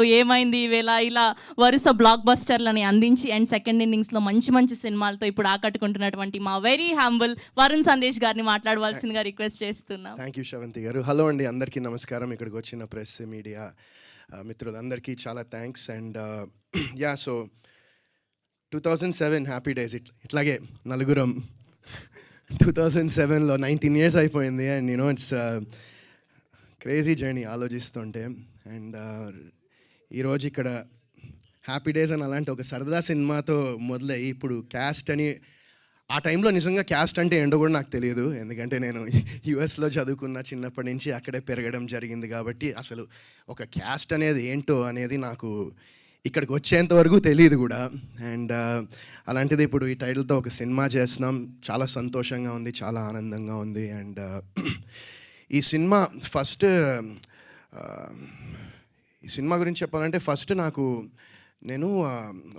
ఏమైంది ఈవేళ ఇలా వరుస బ్లాక్ బస్టర్లని అందించి అండ్ సెకండ్ ఇన్నింగ్స్లో మంచి మంచి సినిమాలతో ఇప్పుడు ఆకట్టుకుంటున్నటువంటి మా వెరీ హంబుల్ వరుణ్ సందేశ్ గారిని మాట్లాడవలసిందిగా రిక్వెస్ట్ చేస్తున్నాం. థ్యాంక్ యూ శ్రవంతి గారు. హలో అండి, అందరికీ నమస్కారం. ఇక్కడికి వచ్చిన ప్రెస్ మీడియా మిత్రులందరికీ చాలా thanks. And yeah, so 2007 happy days. ఇట్లాగే నలుగురం 2007లో 19 years అయిపోయింది. And you know it's crazy journey ఆలోచిస్తుంటే. అండ్ ఈరోజు ఇక్కడ హ్యాపీ డేస్ అని అలాంటి ఒక సరదా సినిమాతో మొదలయ్యి ఇప్పుడు క్యాస్ట్ అని, ఆ టైంలో నిజంగా క్యాస్ట్ అంటే ఏంటో కూడా నాకు తెలియదు. ఎందుకంటే నేను యుఎస్లో చదువుకున్న, చిన్నప్పటి నుంచి అక్కడే పెరగడం జరిగింది. కాబట్టి అసలు ఒక క్యాస్ట్ అనేది ఏంటో అనేది నాకు ఇక్కడికి వచ్చేంత వరకు తెలియదు కూడా. అండ్ అలాంటిది ఇప్పుడు ఈ టైటిల్తో ఒక సినిమా చేస్తున్నాం. చాలా సంతోషంగా ఉంది, చాలా ఆనందంగా ఉంది. అండ్ ఈ సినిమా ఈ సినిమా గురించి చెప్పాలంటే ఫస్ట్ నేను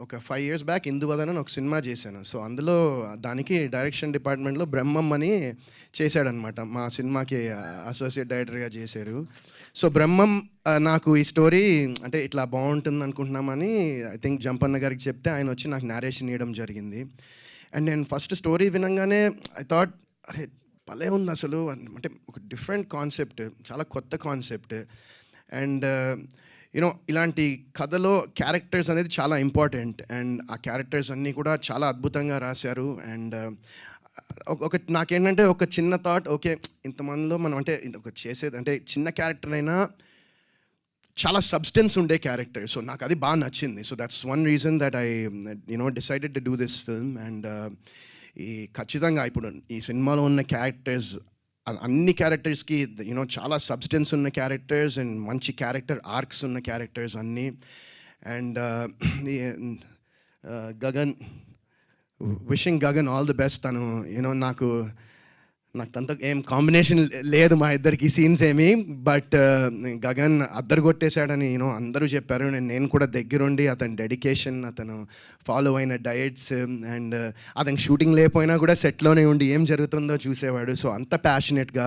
ఒక 5 years బ్యాక్ ఇందువదన అని ఒక సినిమా చేశాను. సో అందులో దానికి డైరెక్షన్ డిపార్ట్మెంట్లో బ్రహ్మం అని చేశాడనమాట. మా సినిమాకి అసోసియేట్ డైరెక్టర్గా చేశారు. సో బ్రహ్మం నాకు ఈ స్టోరీ అంటే ఇట్లా బాగుంటుంది అనుకుంటున్నామని ఐ థింక్ జంపన్న గారికి చెప్తే ఆయన వచ్చి నాకు నేరేషన్ ఇవ్వడం జరిగింది. అండ్ నేను ఫస్ట్ స్టోరీ వినంగానే ఐ థాట్, అరే భలే ఉంది అసలు, అంటే ఒక డిఫరెంట్ కాన్సెప్ట్, చాలా కొత్త కాన్సెప్ట్. అండ్ యూనో ఇలాంటి కథలో క్యారెక్టర్స్ అనేది చాలా ఇంపార్టెంట్. అండ్ ఆ క్యారెక్టర్స్ అన్నీ కూడా చాలా అద్భుతంగా రాశారు. అండ్ నాకేంటంటే ఒక చిన్న థాట్, ఓకే ఇంతమందిలో మనం అంటే ఒక చేసేది అంటే చిన్న క్యారెక్టర్ అయినా చాలా సబ్స్టెన్స్ ఉండే క్యారెక్టర్. సో నాకు అది బాగా నచ్చింది. So that's one reason that I decided to do this film. And ఖచ్చితంగా ఇప్పుడు ఈ సినిమాలో ఉన్న క్యారెక్టర్స్ అన్ని క్యారెక్టర్స్కి చాలా సబ్స్టెన్స్ ఉన్న క్యారెక్టర్స్ అండ్ మంచి క్యారెక్టర్ ఆర్క్స్ ఉన్న క్యారెక్టర్స్ అన్నీ. And Gagan, wishing Gagan all the best. తను నాకు తనతో ఏం కాంబినేషన్ లేదు మా ఇద్దరికి సీన్స్ ఏమి, బట్ గగన్ అద్దరు కొట్టేశాడని అందరూ చెప్పారు. నేను కూడా దగ్గరుండి అతని డెడికేషన్, అతను ఫాలో అయిన డయట్స్ అండ్ అతనికి షూటింగ్ లేకపోయినా కూడా సెట్లోనే ఉండి ఏం జరుగుతుందో చూసేవాడు. సో అంత ప్యాషనెట్గా,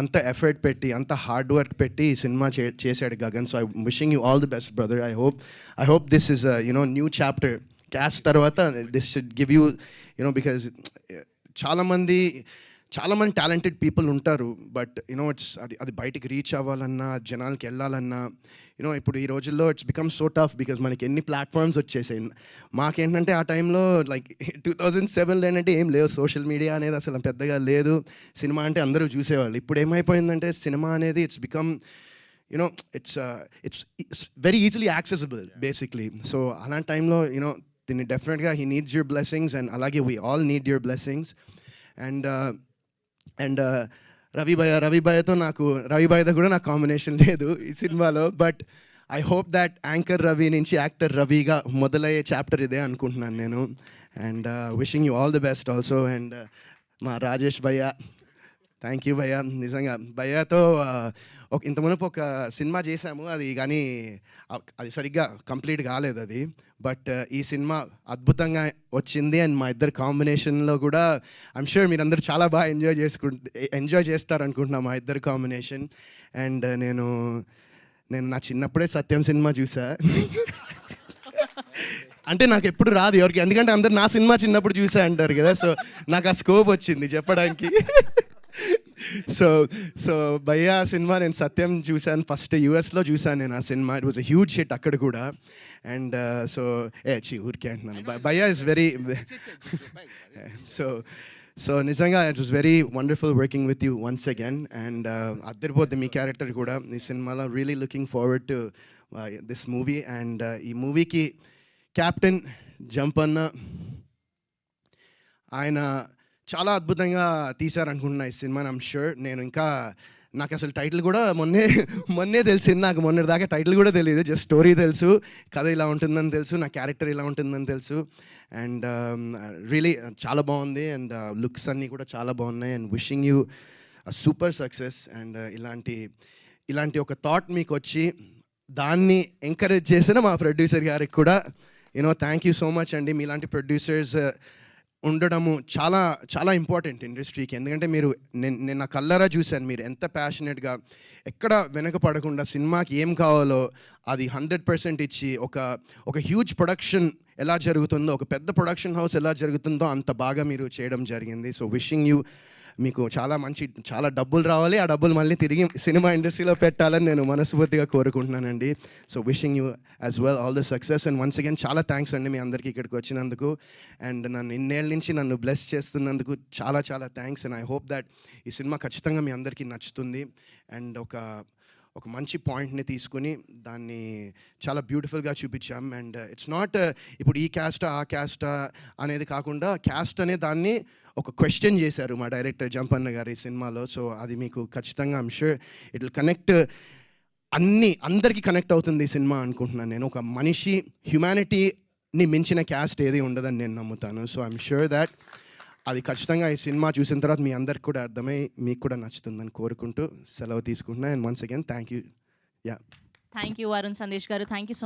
అంత ఎఫర్ట్ పెట్టి, అంత హార్డ్ వర్క్ పెట్టి ఈ సినిమా చేశాడు Gagan. So I wishing you all the best brother. I hope this is new chapter. Cast తర్వాత this should give you because చాలామంది టాలెంటెడ్ పీపుల్ ఉంటారు. బట్ అది బయటికి రీచ్ అవ్వాలన్నా, జనాలకి వెళ్ళాలన్నా ఇప్పుడు ఈ రోజుల్లో it's become so tough because మనకి ఎన్ని ప్లాట్ఫామ్స్ వచ్చేసాయి. మాకేంటంటే ఆ టైంలో లైక్ 2007లో ఏంటంటే ఏం లేవు, సోషల్ మీడియా అనేది అసలు పెద్దగా లేదు. సినిమా అంటే అందరూ చూసేవాళ్ళు. ఇప్పుడు ఏమైపోయిందంటే సినిమా అనేది it's become it's very easily accessible basically. So అలాంటి టైంలో దీన్ని డెఫినెట్గా he needs your blessings and అలాగే we all need your blessings. And Ravi భయ్యతో కూడా నాకు కాంబినేషన్ లేదు ఈ సినిమాలో. But I hope that anchor Ravi నుంచి యాక్టర్ రవిగా మొదలయ్యే చాప్టర్ ఇదే అనుకుంటున్నాను నేను. And wishing you all the best also. And మా రాజేష్ భయ్య, థ్యాంక్ యూ భయ్య. నిజంగా భయ్యతో ఇంతమునుపు ఒక సినిమా చేశాము, అది కానీ అది సరిగ్గా కంప్లీట్ కాలేదు అది. బట్ ఈ సినిమా అద్భుతంగా వచ్చింది. అండ్ మా ఇద్దరు కాంబినేషన్లో కూడా ఐమ్ షూర్ మీరందరూ చాలా బాగా ఎంజాయ్ చేస్తారు అనుకుంటున్నా మా ఇద్దరు కాంబినేషన్. అండ్ నేను నా చిన్నప్పుడే సత్యం సినిమా చూసా. అంటే నాకు ఎప్పుడు రాదు ఎవరికి, ఎందుకంటే అందరు నా సినిమా చిన్నప్పుడు చూసా అంటారు కదా. సో నాకు ఆ స్కోప్ వచ్చింది చెప్పడానికి. సో భయ్యా సినిమా నేను సత్యం చూశాను, ఫస్ట్ యూఎస్లో చూశాను నేను ఆ సినిమా. It was a huge hit అక్కడ కూడా. అండ్ సో ఊరికే అంటున్నాను, భయ్యా ఇస్ వెరీ సో నిజంగా it was very wonderful working with you once again. And అద్దరిపోద్ది మీ క్యారెక్టర్ కూడా ఈ సినిమాలో. Really looking forward to this movie. And ఈ మూవీకి కెప్టెన్ జంపన్న ఆయన చాలా అద్భుతంగా తీశారనుకుంటున్నా ఈ సినిమాని. ఐమ్ షూర్ నాకు అసలు టైటిల్ కూడా మొన్నే తెలిసింది. నాకు మొన్నటి దాకా టైటిల్ కూడా తెలియదు, జస్ట్ స్టోరీ తెలుసు, కథ ఇలా ఉంటుందని తెలుసు, నా క్యారెక్టర్ ఇలా ఉంటుందని తెలుసు. అండ్ రియలీ చాలా బాగుంది. అండ్ లుక్స్ అన్నీ కూడా చాలా బాగున్నాయి. And wishing you super success. And ఇలాంటి ఒక థాట్ మీకు వచ్చి దాన్ని ఎంకరేజ్ చేసిన మా ప్రొడ్యూసర్ గారికి కూడా థ్యాంక్ యూ సో మచ్ అండి. మీలాంటి ప్రొడ్యూసర్స్ ఉండడము చాలా చాలా ఇంపార్టెంట్ ఇండస్ట్రీకి. ఎందుకంటే మీరు నేను నా కళ్ళారా చూశాను మీరు ఎంత ప్యాషనెట్గా ఎక్కడ వెనకపడకుండా సినిమాకి ఏం కావాలో అది 100% ఇచ్చి ఒక హ్యూజ్ ప్రొడక్షన్ ఎలా జరుగుతుందో, ఒక పెద్ద ప్రొడక్షన్ హౌస్ ఎలా జరుగుతుందో అంత బాగా మీరు చేయడం జరిగింది. సో విషింగ్ యూ మీకు చాలా డబ్బులు రావాలి, ఆ డబ్బులు మళ్ళీ తిరిగి సినిమా ఇండస్ట్రీలో పెట్టాలని నేను మనస్ఫూర్తిగా కోరుకుంటున్నానండి. So wishing you as well all the success and once again చాలా థ్యాంక్స్ అండి మీ అందరికీ ఇక్కడికి వచ్చినందుకు అండ్ ఇన్నేళ్ళ నుంచి నన్ను బ్లెస్ చేస్తున్నందుకు చాలా చాలా thanks and I hope that ఈ సినిమా ఖచ్చితంగా మీ అందరికీ నచ్చుతుంది అండ్ ఒక మంచి పాయింట్ని తీసుకుని దాన్ని చాలా బ్యూటిఫుల్గా చూపించాం అండ్ ఇట్స్ నాట్ ఇప్పుడు ఈ క్యాస్టా ఆ క్యాస్టా అనేది కాకుండా క్యాస్ట్ అనే దాన్ని ఒక క్వశ్చన్ చేశారు మా డైరెక్టర్ జంపన్న గారు ఈ సినిమాలో. సో అది మీకు ఖచ్చితంగా I'm sure it will connect, అందరికీ కనెక్ట్ అవుతుంది ఈ సినిమా అనుకుంటున్నాను నేను. ఒక మనిషి హ్యుమానిటీని మించిన క్యాస్ట్ ఏది ఉండదని నేను నమ్ముతాను. సో ఐమ్ షూర్ దాట్ అది ఖచ్చితంగా ఈ సినిమా చూసిన తర్వాత మీ అందరికి కూడా అర్థమై మీకు కూడా నచ్చుతుందని కోరుకుంటూ సెలవు తీసుకుంటున్నాను and once again thank you. Thank you Varun Sandesh గారు, థ్యాంక్ యూ సో